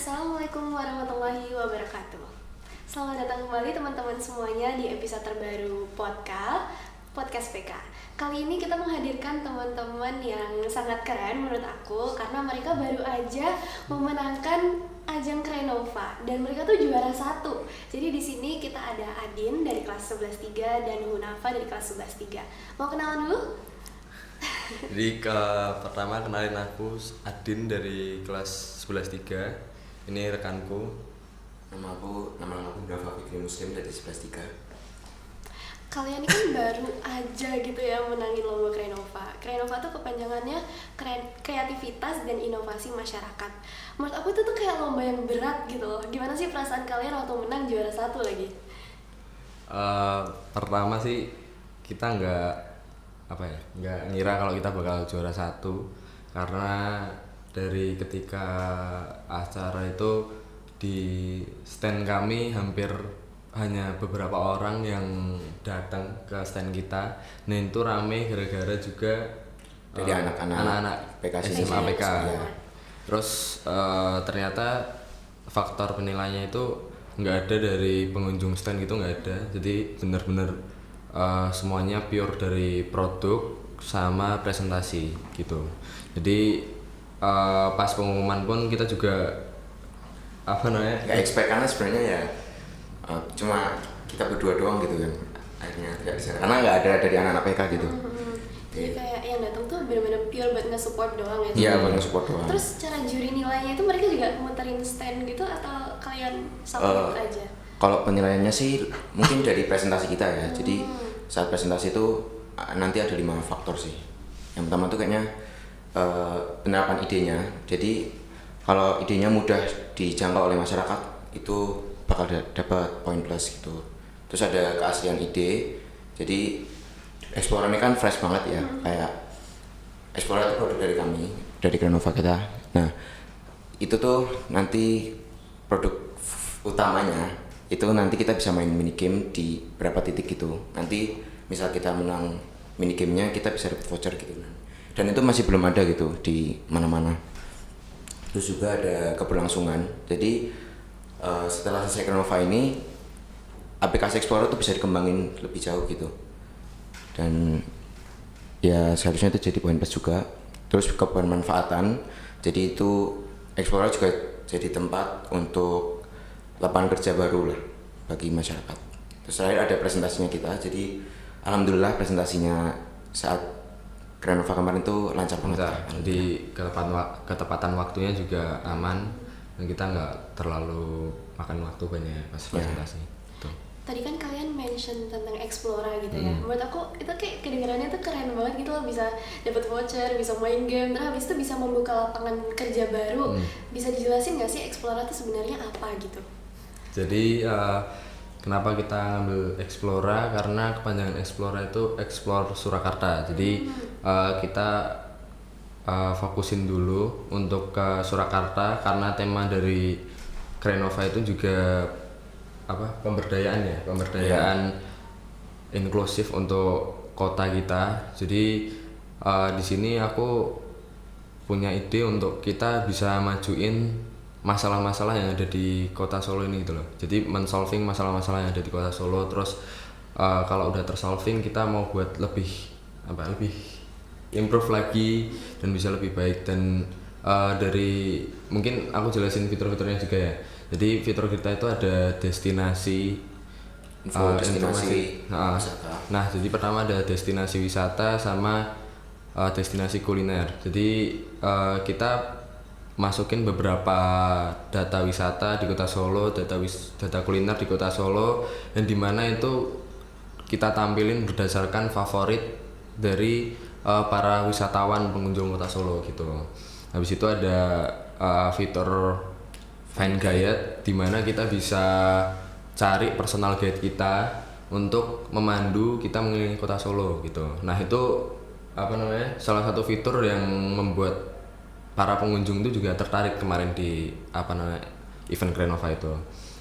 Assalamualaikum warahmatullahi wabarakatuh. Selamat datang kembali teman-teman semuanya di episode terbaru Podcast PK. Kali ini kita menghadirkan teman-teman yang sangat keren menurut aku karena mereka baru aja memenangkan ajang Krenova dan mereka tuh juara 1. Jadi di sini kita ada Adin dari kelas 11.3 dan Hunafa dari kelas 11.3. Mau kenalan dulu? Jadi pertama kenalin aku Adin dari kelas 11.3. Ini rekanku. Nama aku Hunafa Fikri Muslim dari 11.3. Kalian ini kan baru aja gitu ya menangin lomba Krenova. Krenova tuh kepanjangannya kreativitas dan inovasi masyarakat. Menurut aku itu tuh kayak lomba yang berat gitu loh. Gimana sih perasaan kalian waktu menang juara 1 lagi? Pertama sih kita nggak ngira kalau kita bakal juara 1 karena dari ketika acara itu di stand kami hampir hanya beberapa orang yang datang ke stand kita. Nah itu rame gara-gara juga dari anak-anak SMA PK. Ya. Terus ternyata faktor penilaiannya itu nggak ada dari pengunjung stand gitu, nggak ada. Jadi benar-benar semuanya pure dari produk sama presentasi gitu. Jadi pas pengumuman pun kita juga nggak expect karena sebenarnya ya cuma kita berdua doang gitu kan akhirnya tidak bisa karena nggak ada dari anak-anak PK gitu. Jadi kayak yang datang tuh benar-benar pure buat nge-support doang ya? Iya, buat nge-support doang. Terus cara juri nilainya itu mereka juga muterin stand gitu atau kalian sama aja? Kalau penilaiannya sih mungkin dari presentasi kita ya. Jadi saat presentasi itu nanti ada 5 faktor sih. Yang pertama tuh kayaknya penerapan idenya. Jadi kalau idenya mudah dijangkau oleh masyarakat itu bakal dapat poin plus gitu. Terus ada keaslian ide. Jadi Explorer ini kan fresh banget ya, kayak Explorer itu produk dari kami, dari Krenova kita. Nah itu tuh nanti produk utamanya itu nanti kita bisa main minigame di berapa titik gitu. Nanti misal kita menang minigamenya kita bisa dapat voucher gitu. Dan itu masih belum ada gitu di mana-mana. Terus juga ada keberlangsungan. Jadi setelah selesai Krenova ini aplikasi Explorer tuh bisa dikembangin lebih jauh gitu. Dan ya seharusnya itu jadi poin plus juga. Terus kebermanfaatan. Jadi itu Explorer juga jadi tempat untuk lapangan kerja baru lah bagi masyarakat. Terus terakhir ada presentasinya kita. Jadi alhamdulillah presentasinya saat Krenova kemarin itu lancar banget. Jadi ketepatan waktunya juga aman dan kita nggak terlalu makan waktu banyak pas presentasi. Tuh. Tadi kan kalian mention tentang Explora gitu ya. Menurut aku itu kayak kedengarannya tuh keren banget gitu loh, bisa dapat voucher, bisa main game, terus habis itu bisa membuka lapangan kerja baru. Bisa dijelasin nggak sih Explora itu sebenarnya apa gitu? Jadi kenapa kita ngambil Explora? Karena kepanjangan Explora itu Explore Surakarta. Jadi kita fokusin dulu untuk ke Surakarta karena tema dari Krenova itu juga pemberdayaan inklusif untuk kota kita. Jadi di sini aku punya ide untuk kita bisa majuin masalah-masalah yang ada di kota Solo ini gitu loh. Jadi men-solving masalah-masalah yang ada di kota Solo. Terus kalau udah tersolving kita mau buat lebih improve lagi dan bisa lebih baik. Dan dari mungkin aku jelasin fitur-fiturnya juga ya. Jadi fitur kita itu ada destinasi informasi. Nah, jadi pertama ada destinasi wisata sama destinasi kuliner. Jadi kita masukin beberapa data wisata di kota Solo, data kuliner di kota Solo, dan dimana itu kita tampilin berdasarkan favorit dari para wisatawan pengunjung kota Solo gitu. Habis itu ada fitur Find Guide di mana kita bisa cari personal guide kita untuk memandu kita mengelilingi kota Solo gitu. Nah, itu salah satu fitur yang membuat para pengunjung itu juga tertarik kemarin di event Krenova itu.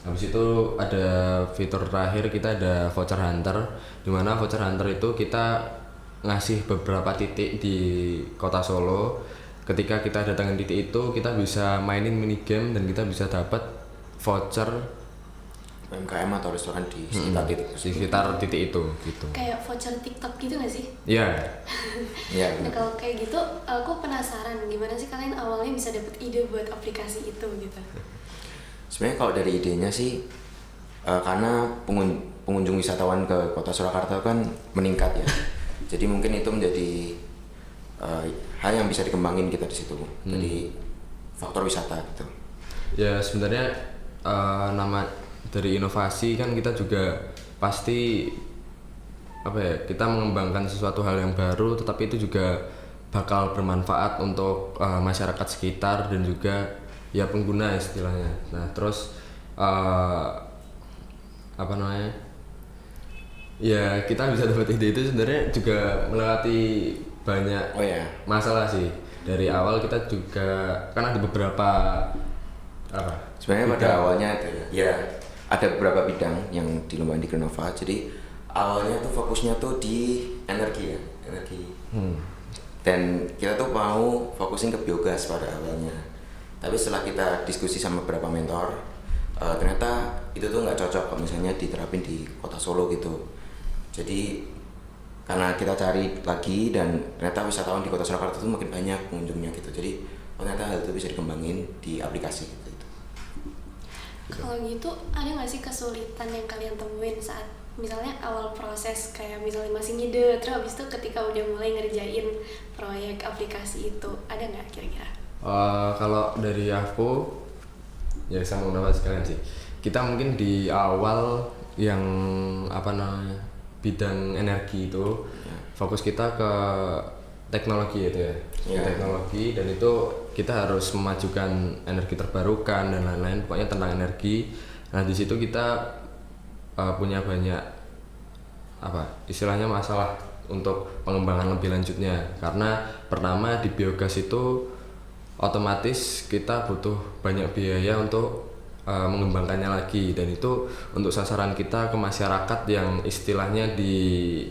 Habis itu ada fitur terakhir, kita ada voucher hunter, di mana voucher hunter itu kita ngasih beberapa titik di kota Solo ketika kita datangin titik itu kita bisa mainin mini game dan kita bisa dapat voucher UMKM atau restoran di sekitar titik di sekitar titik itu gitu. Kayak voucher TikTok gitu gak sih? Iya. Iya. Nah kalau kayak gitu, aku penasaran gimana sih kalian awalnya bisa dapet ide buat aplikasi itu gitu? Sebenarnya kalau dari idenya sih karena pengunjung wisatawan ke Kota Surakarta kan meningkat ya. Jadi mungkin itu menjadi hal yang bisa dikembangin kita di situ. Jadi faktor wisata gitu. Ya sebenarnya nama dari inovasi kan kita juga pasti apa ya, kita mengembangkan sesuatu hal yang baru tetapi itu juga bakal bermanfaat untuk masyarakat sekitar dan juga ya pengguna istilahnya. Nah terus apa namanya, ya kita bisa dapat ide itu sebenarnya juga melewati banyak masalah sih. Dari awal kita juga kan ada beberapa apa sebenarnya pada awalnya itu ya ada beberapa bidang yang dilombakan di Grenova. Jadi awalnya tuh fokusnya tuh di energi ya, energi. Dan kita tuh mau fokusin ke biogas pada awalnya. Tapi setelah kita diskusi sama beberapa mentor, ternyata itu tuh nggak cocok kalau misalnya diterapin di Kota Solo gitu. Jadi karena kita cari lagi dan ternyata wisatawan di Kota Surakarta itu makin banyak pengunjungnya gitu. Jadi ternyata hal itu bisa dikembangin di aplikasi gitu. Kalau gitu ada nggak sih kesulitan yang kalian temuin saat misalnya awal proses, kayak misalnya masih ngide terus habis itu ketika udah mulai ngerjain proyek aplikasi itu, ada nggak kira-kira? Kalau dari aku ya sama nama sekalian sih, kita mungkin di awal yang apa namanya bidang energi itu fokus kita ke teknologi itu ya, teknologi, dan itu kita harus memajukan energi terbarukan dan lain-lain, pokoknya tentang energi. Nah di situ kita punya banyak apa istilahnya masalah untuk pengembangan lebih lanjutnya, karena pertama di biogas itu otomatis kita butuh banyak biaya untuk mengembangkannya lagi, dan itu untuk sasaran kita ke masyarakat yang istilahnya di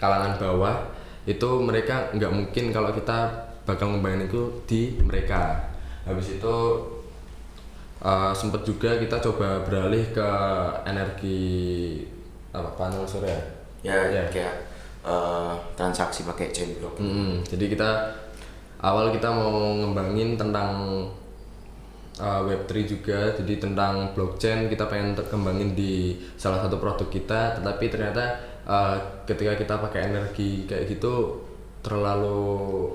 kalangan bawah itu mereka nggak mungkin kalau kita bakal ngembangin itu di mereka. Habis itu sempat juga kita coba beralih ke energi apa panel surya ya. Kayak transaksi pakai chain block. Jadi awal kita mau ngembangin tentang Web3 juga, jadi tentang blockchain kita pengen kembangin di salah satu produk kita, tetapi ternyata ketika kita pakai energi kayak gitu terlalu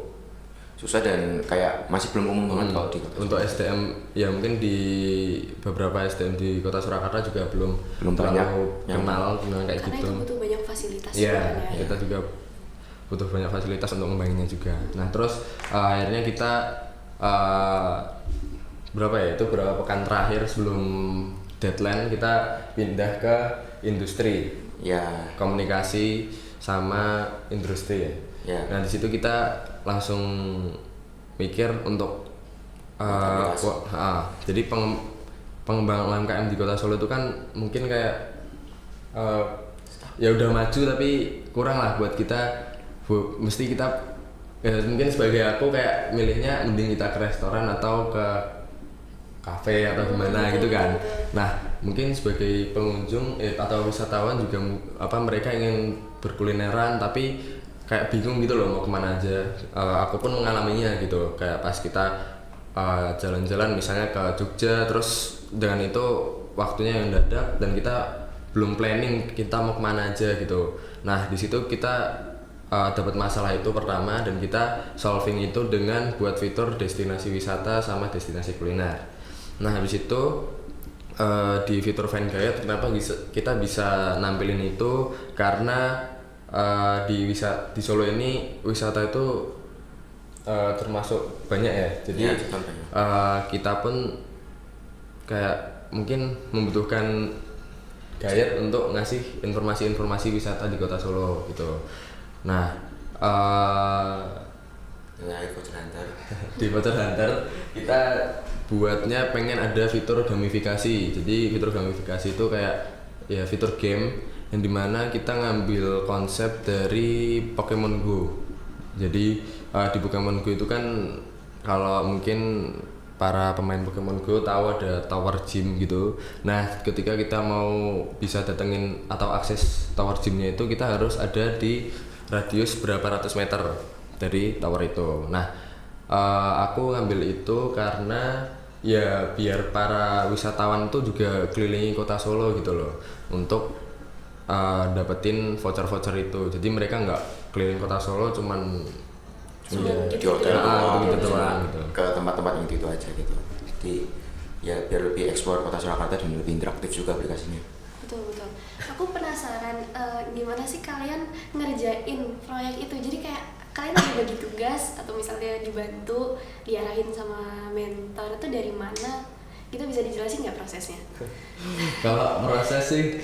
susah dan kayak masih belum umum banget kalau di Kota untuk SDM ya, mungkin di beberapa SDM di Kota Surakarta juga belum terlalu kenal dengan kayak karena gitu. Karena itu butuh banyak fasilitas. Kita juga butuh banyak fasilitas untuk ngembanginnya juga. Nah terus akhirnya kita beberapa pekan terakhir sebelum deadline kita pindah ke industri komunikasi sama industri ya. Nah di situ kita langsung mikir untuk jadi pengembangan UMKM di Kota Solo itu kan mungkin kayak ya udah maju tapi kurang lah buat kita. Mesti kita mungkin sebagai aku kayak milihnya mending kita ke restoran atau ke kafe atau gimana gitu kan. Nah mungkin sebagai pengunjung atau wisatawan juga mereka ingin berkulineran tapi kayak bingung gitu loh mau kemana aja. Aku pun mengalaminya gitu, kayak pas kita jalan-jalan misalnya ke Jogja, terus dengan itu waktunya yang dadak dan kita belum planning kita mau kemana aja gitu. Nah di situ kita dapat masalah itu pertama, dan kita solving itu dengan buat fitur destinasi wisata sama destinasi kuliner. Nah habis itu di fitur Fan Guide kenapa kita bisa nampilin itu, karena di Solo ini wisata itu termasuk banyak ya, jadi kita pun kayak mungkin membutuhkan guide untuk ngasih informasi-informasi wisata di Kota Solo gitu. Nah di Voucher Hunter kita buatnya pengen ada fitur gamifikasi. Jadi fitur gamifikasi itu kayak ya fitur game yang dimana kita ngambil konsep dari Pokemon Go. Jadi di Pokemon Go itu kan kalau mungkin para pemain Pokemon Go tahu ada tower gym gitu. Nah, ketika kita mau bisa datengin atau akses tower gymnya itu kita harus ada di radius berapa ratus meter dari tower itu. Nah, aku ngambil itu karena ya biar para wisatawan itu juga kelilingi kota Solo gitu loh untuk dapetin voucher-voucher itu. Jadi mereka nggak keliling kota Solo cuman di hotel gitu doang gitu. Ke tempat-tempat yang gitu aja gitu. Jadi ya biar lebih eksplor kota Surakarta dan lebih interaktif juga aplikasinya. Betul. Aku penasaran gimana sih kalian ngerjain proyek itu. Jadi kayak kalian ada bagi tugas atau misalnya dibantu diarahin sama mentor itu dari mana? Kita bisa dijelasin nggak prosesnya? Kalau proses sih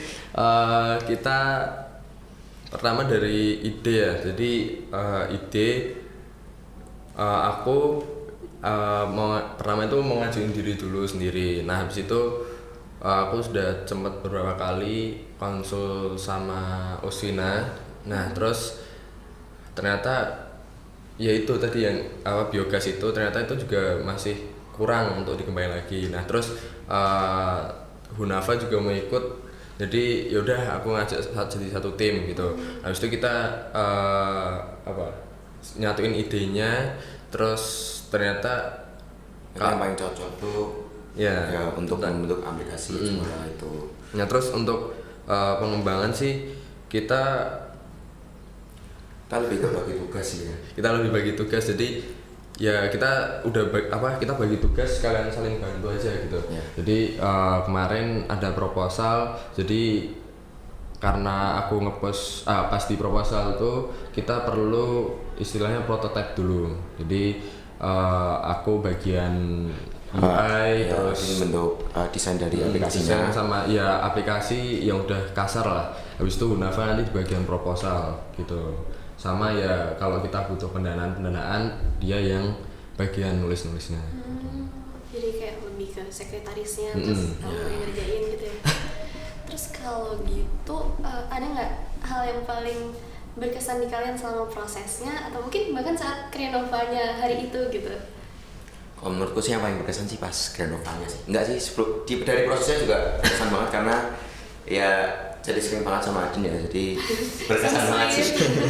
kita pertama dari ide ya. Jadi ide aku pertama itu mau ngajuin diri dulu sendiri. Nah habis itu aku sudah sempat beberapa kali konsul sama Uswina. Nah terus ternyata ya itu tadi yang biogas itu ternyata itu juga masih kurang untuk dikembangin lagi. Nah terus Hunava juga mau ikut, jadi yaudah aku ngajak jadi satu tim gitu. Habis itu kita nyatuin idenya, terus ternyata yang paling cocok tuh ya untuk membentuk aplikasi semua itu. Nah terus untuk pengembangan sih kita lebih bagi tugas sih ya. Kita lebih bagi tugas, jadi ya kita udah kita bagi tugas sekalian saling bantu aja gitu. Jadi kemarin ada proposal, jadi karena aku ngepost pas di proposal tuh kita perlu istilahnya prototype dulu. Jadi aku bagian UI terus bentuk desain dari aplikasinya desain sama ya aplikasi yang udah kasar lah. Habis itu Hunava nanti di bagian proposal gitu. Sama ya kalau kita butuh pendanaan dia yang bagian nulis-nulisnya. Jadi kayak lebih ke sekretarisnya terus kamu yang ngerjain gitu ya. Terus kalau gitu ada nggak hal yang paling berkesan di kalian selama prosesnya atau mungkin bahkan saat Krenovanya hari itu gitu? Kalau menurutku sih yang paling berkesan sih pas Krenovanya sih. Enggak sih, dari prosesnya juga berkesan banget karena ya jadi sering banget sama Adin ya, jadi berkesan banget sih.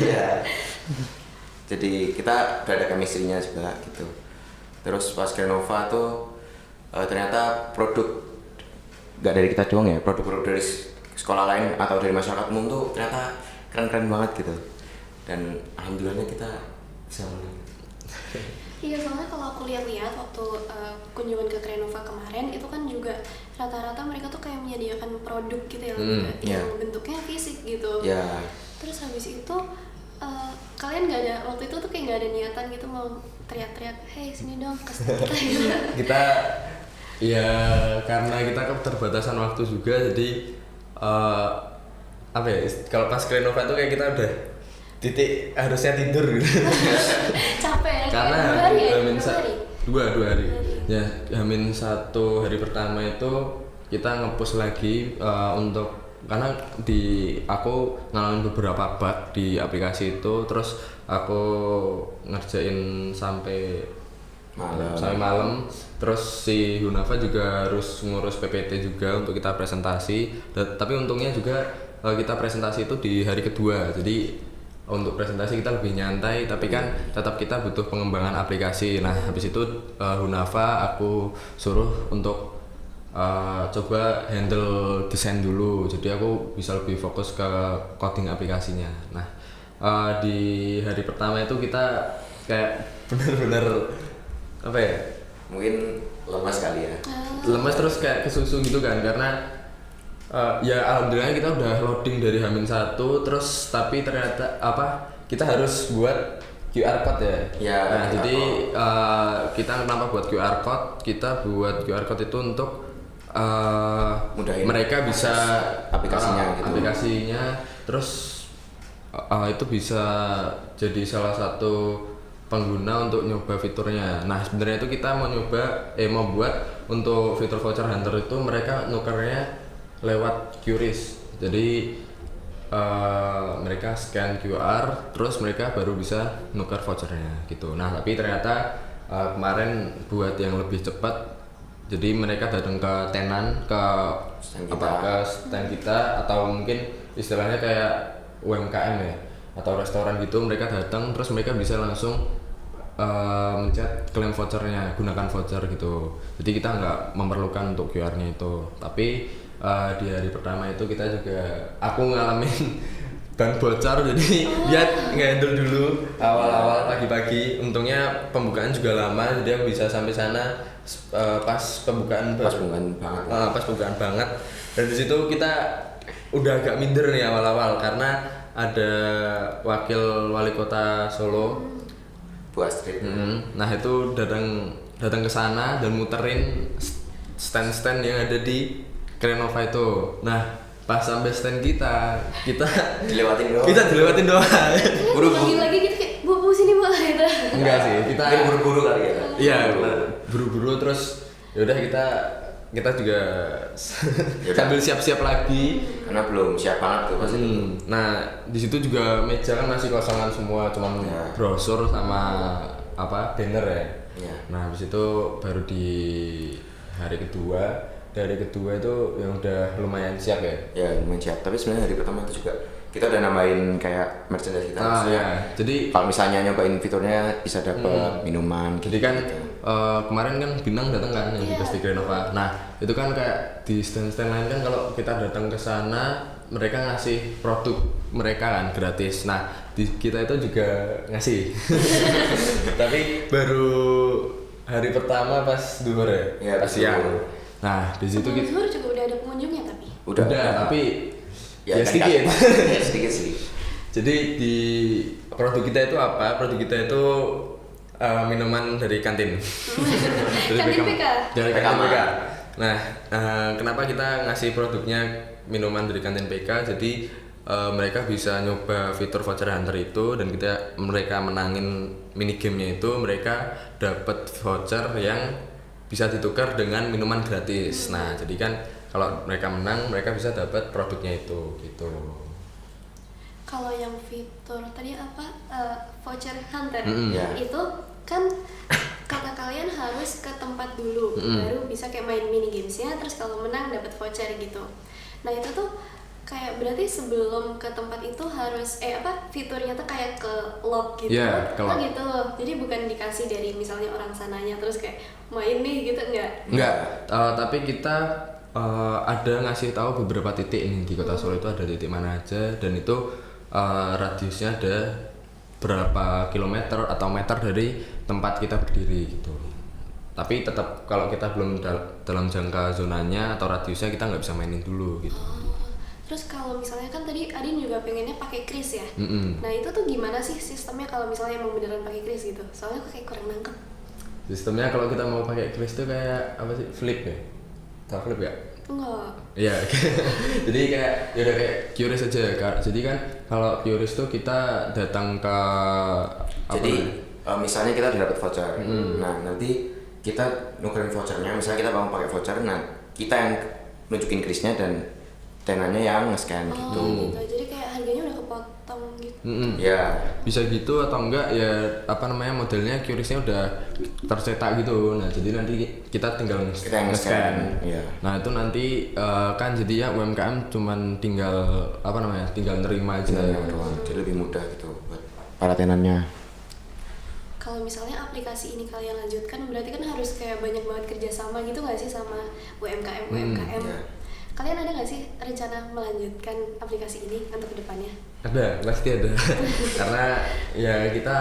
Iya. Jadi kita udah ada chemistry-nya juga gitu. Terus pas Krenova tuh ternyata produk nggak dari kita doang ya, produk-produk dari sekolah lain atau dari masyarakat umum tuh ternyata keren-keren banget gitu. Dan alhamdulillahnya kita bisa menang. Iya, soalnya kalau aku lihat-lihat waktu kunjungan ke Krenova kemarin itu kan juga rata-rata mereka tuh kayak menyediakan produk gitu ya, yang bentuknya fisik gitu. Terus habis itu kalian nggak ada waktu itu tuh kayak nggak ada niatan gitu mau teriak-teriak, hey sini dong kasih kita gitu. Kita ya karena kita keterbatasan waktu juga, jadi apa ya, kalau pas Krenova tuh kayak kita udah titik harusnya tidur gitu. Capek ya, karena dua hari ya, Hamin satu hari pertama itu kita nge-push lagi untuk karena aku ngalamin beberapa bug di aplikasi itu, terus aku ngerjain sampai malam. Terus si Hunava juga harus ngurus PPT juga untuk kita presentasi. Tapi untungnya juga kita presentasi itu di hari kedua, jadi untuk presentasi kita lebih nyantai, tapi kan tetap kita butuh pengembangan aplikasi. Nah habis itu Hunava aku suruh untuk coba handle desain dulu, jadi aku bisa lebih fokus ke coding aplikasinya. Nah di hari pertama itu kita kayak bener-bener apa ya, mungkin lemas kali ya, lemas terus kayak kesusu gitu kan, karena ya alhamdulillah kita udah loading dari H-1 terus, tapi ternyata kita harus buat QR code ya. Nah jadi kita kenapa buat QR code? Kita buat QR code itu untuk mudahin mereka bisa aplikasinya gitu. Aplikasinya terus itu bisa jadi salah satu pengguna untuk nyoba fiturnya. Nah sebenarnya itu kita mau buat untuk fitur voucher hunter itu mereka nukernya lewat QRIS. Jadi mereka scan QR terus mereka baru bisa nukar vouchernya gitu. Nah tapi ternyata kemarin buat yang lebih cepat, jadi mereka datang ke tenan, ke stand kita atau mungkin istilahnya kayak UMKM ya atau restoran gitu, mereka datang terus mereka bisa langsung mencet klaim vouchernya, gunakan voucher gitu. Jadi kita nggak memerlukan untuk QR-nya itu. Tapi di hari pertama itu kita juga, aku ngalamin ban bocor, jadi dia nge-handle dulu awal-awal pagi-pagi. Untungnya pembukaan juga lama, jadi aku bisa sampai sana pas pembukaan banget. Dan di situ kita udah agak minder nih awal-awal karena ada wakil wali kota Solo, Bu Astrid. Nah itu datang ke sana dan muterin stand-stand yang ada di Krenova itu. Nah pas sampai stand kita dilewatin doang. Kita dilewatin doang. Buru-buru lagi gitu kayak bu sini bu gitu. Enggak sih, kita buru-buru kali ya. Iya, buru-buru terus yaudah kita juga sambil siap-siap lagi karena belum siap banget tuh pasti. Nah di situ juga meja kan masih kosongan semua, cuman brosur sama banner ya. Nah habis itu baru di hari kedua itu yang udah lumayan siap ya. Ya lumayan siap, tapi sebenarnya hari pertama itu juga kita udah nambahin kayak merchandise kita. Jadi kalau misalnya nyobain fiturnya bisa dapat minuman. Jadi kan kemarin kan Binang datang kan yang di Pasti Krenova. Nah itu kan kayak di stand-stand lain kan kalau kita datang ke sana mereka ngasih produk mereka kan gratis. Nah di kita itu juga ngasih. Tapi baru hari pertama pas duhur ya, pas siang. Nah di situ kita juga udah ada pengunjungnya tapi. Udah tapi ya sedikit. Sedikit sih. Jadi di produk kita itu apa? Produk kita itu minuman dari kantin. Kantin PK. Dari kantin PK. Nah, kenapa kita ngasih produknya minuman dari kantin PK? Jadi mereka bisa nyoba fitur voucher hunter itu dan mereka menangin mini gamenya itu, mereka dapat voucher yang bisa ditukar dengan minuman gratis. Nah, jadi kan kalau mereka menang, mereka bisa dapat produknya itu gitu. Kalau yang fitur tadi voucher hunter itu kan kata kalian harus ke tempat dulu baru bisa kayak main mini gamesnya, terus kalau menang dapat voucher gitu. Nah itu tuh kayak berarti sebelum ke tempat itu harus fiturnya tuh kayak ke lock gitu. Gitu. Jadi bukan dikasih dari misalnya orang sananya terus kayak main nih gitu enggak. Tapi kita ada ngasih tahu beberapa titik ini di Kota Solo itu ada titik mana aja, dan itu radiusnya ada berapa kilometer atau meter dari tempat kita berdiri gitu. Tapi tetap kalau kita belum dalam jangka zonanya atau radiusnya kita nggak bisa mainin dulu gitu. Terus kalau misalnya kan tadi Adin juga pengennya pakai kris ya. Nah itu tuh gimana sih sistemnya kalau misalnya mau beneran pakai kris gitu? Soalnya aku kayak kurang nangkep. Sistemnya kalau kita mau pakai kris tuh kayak apa sih? Flip ya? Tahu flip ya? Enggak. Iya. Jadi kayak udah kayak QRIS aja Kak. Jadi kan kalau QRIS tuh kita datang ke misalnya kita udah dapat voucher. Nah, nanti kita nukerin vouchernya, misalnya kita mau pakai voucher, nah kita yang nunjukin krisnya dan tenannya yang nge-scan gitu. Jadi kayak harganya udah kepotong gitu. Ya, bisa gitu atau enggak ya modelnya QRIS-nya udah tercetak gitu. Nah, jadi nanti kita tinggal nge-scan. Iya. Nah, itu nanti kan jadi ya UMKM cuman tinggal tinggal nerima aja. Jadi lebih mudah gitu buat para tenannya. Kalau misalnya aplikasi ini kalian lanjutkan berarti kan harus kayak banyak banget kerjasama gitu nggak sih sama UMKM. Kalian ada nggak sih rencana melanjutkan aplikasi ini untuk kedepannya? Ada, pasti ada. Karena ya kita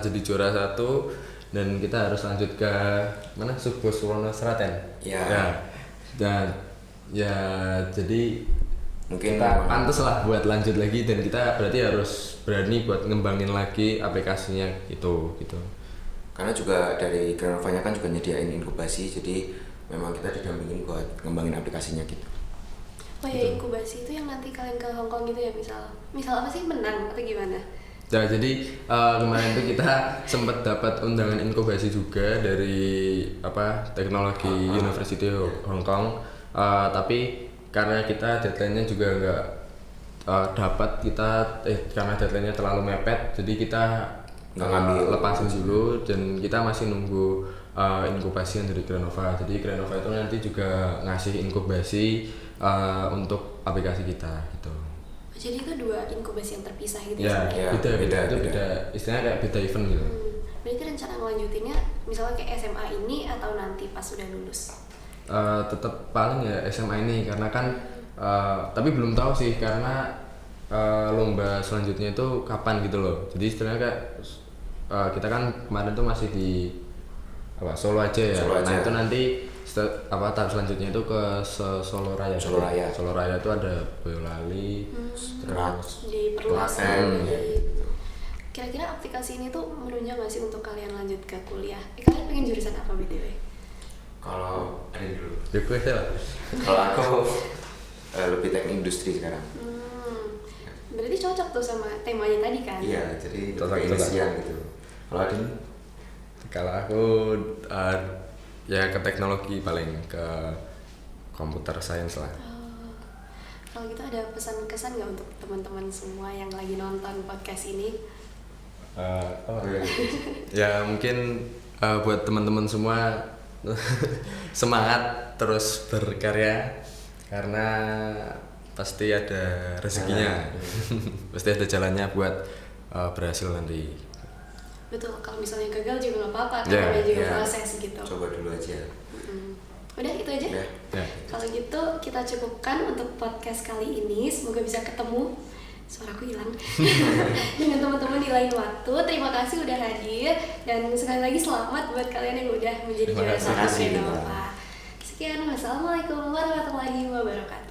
jadi juara 1 dan kita harus lanjut ke mana? Subosuwono Seraten. Ya. Dan ya jadi mungkin kita pantas lah buat lanjut lagi, dan kita berarti harus berani buat ngembangin lagi aplikasinya gitu. Karena juga dari Krenovanya kan juga nyediain inkubasi, jadi memang kita didampingin buat ngembangin aplikasinya gitu. Oh ya, inkubasi itu yang nanti kalian ke Hongkong gitu ya, misal apa sih, menang atau gimana? Nah, jadi kemarin itu kita sempat dapat undangan inkubasi juga dari teknologi University Hong Kong, tapi karena kita deadline-nya juga dapat kita karena deadline-nya terlalu mepet, jadi kita Nggak ngambil. lepasin dulu dan kita masih nunggu inkubasi yang dari Granova. Jadi Granova itu nanti juga ngasih inkubasi untuk aplikasi kita gitu. Jadi itu 2 inkubasi yang terpisah gitu Ya, sebenarnya? beda, itu beda. beda, istilahnya kayak beda event gitu. Berarti rencana ngelanjutinnya misalnya kayak SMA ini atau nanti pas udah lulus? Tetap paling ya SMA ini karena kan tapi belum tahu sih karena lomba selanjutnya itu kapan gitu loh. Jadi istilahnya kayak kita kan kemarin tuh masih di Solo aja ya. Solo aja. Nah itu nanti tahap selanjutnya itu ke Solo Raya. Solo Raya. Solo Raya itu ada Boyolali, terus Diperluas Klaten, lagi. ya. Kira-kira aplikasi ini tuh menunjang nggak sih untuk kalian lanjut ke kuliah? Kalian pengen jurusan apa BTW? Kalau ada dulu. bebas ya lah. Kalau aku lebih teknik industri sekarang. Berarti cocok tuh sama temanya tadi kan? Iya, jadi Cocok, lebih industrian gitu. Kalau Adin? Kalau aku ya ke teknologi paling ke computer science lah. Kalau gitu ada pesan-kesan nggak untuk teman-teman semua yang lagi nonton podcast ini? Ya mungkin buat teman-teman semua semangat terus berkarya karena pasti ada rezekinya, pasti ada jalannya buat berhasil nanti. Betul, kalau misalnya gagal juga nggak apa-apa, kan Ya, namanya juga ya. proses gitu. Coba dulu aja. Udah itu aja? Ya. Ya. Kalau gitu kita cukupkan untuk podcast kali ini. Semoga bisa ketemu, suaraku hilang, dengan teman-teman di lain waktu. Terima kasih udah hadir dan sekali lagi selamat buat kalian yang udah menjadi Terima juara kasih. 1 Terima kasih. Granova. Sekian, wassalamualaikum warahmatullahi wabarakatuh.